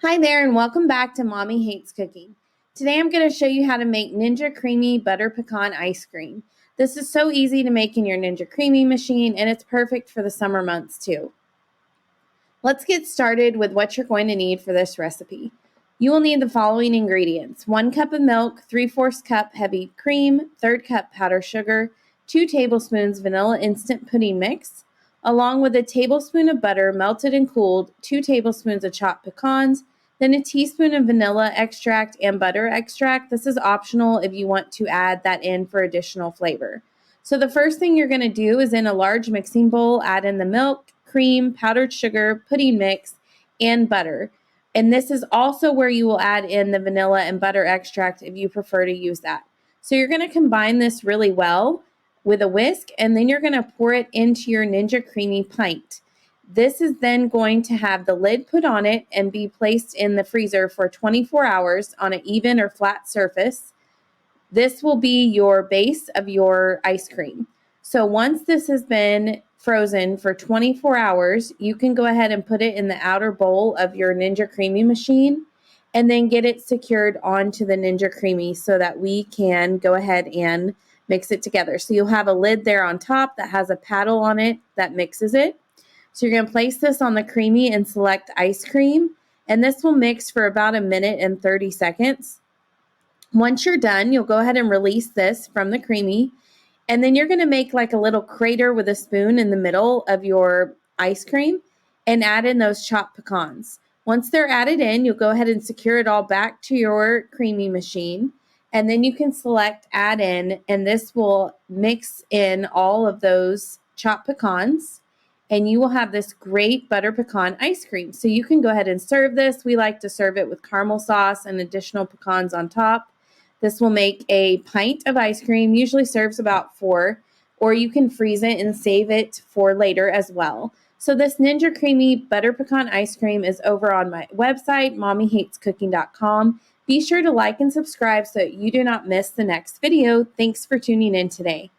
Hi there and welcome back to Mommy Hates Cooking. Today I'm going to show you how to make Ninja Creami Butter Pecan Ice Cream. This is so easy to make in your Ninja Creami machine and it's perfect for the summer months too. Let's get started with what you're going to need for this recipe. You will need the following ingredients: 1 cup of milk, 3/4 cup heavy cream, 1/3 cup powdered sugar, 2 tablespoons vanilla instant pudding mix, along with a tablespoon of butter melted and cooled, 2 tablespoons of chopped pecans, then a teaspoon of vanilla extract and butter extract. This is optional if you want to add that in for additional flavor. So the first thing you're going to do is in a large mixing bowl, add in the milk, cream, powdered sugar, pudding mix, and butter. And this is also where you will add in the vanilla and butter extract if you prefer to use that. So you're going to combine this really well with a whisk, and then you're going to pour it into your Ninja Creami pint. This is then going to have the lid put on it and be placed in the freezer for 24 hours on an even or flat surface. This will be your base of your ice cream. So once this has been frozen for 24 hours, you can go ahead and put it in the outer bowl of your Ninja Creami machine and then get it secured onto the Ninja Creami so that we can go ahead and mix it together. So you'll have a lid there on top that has a paddle on it that mixes it. So you're going to place this on the creamy and select ice cream, and this will mix for about 1 minute and 30 seconds. Once you're done, you'll go ahead and release this from the creamy, and then you're going to make like a little crater with a spoon in the middle of your ice cream and add in those chopped pecans. Once they're added in, you'll go ahead and secure it all back to your creamy machine, and then you can select add in, and this will mix in all of those chopped pecans, and you will have this great butter pecan ice cream. So you can go ahead and serve this. We like to serve it with caramel sauce and additional pecans on top. This will make a pint of ice cream, usually serves about 4, or you can freeze it and save it for later as well. So this Ninja Creami Butter Pecan Ice Cream is over on my website, mommyhatescooking.com. Be sure to like and subscribe so that you do not miss the next video. Thanks for tuning in today.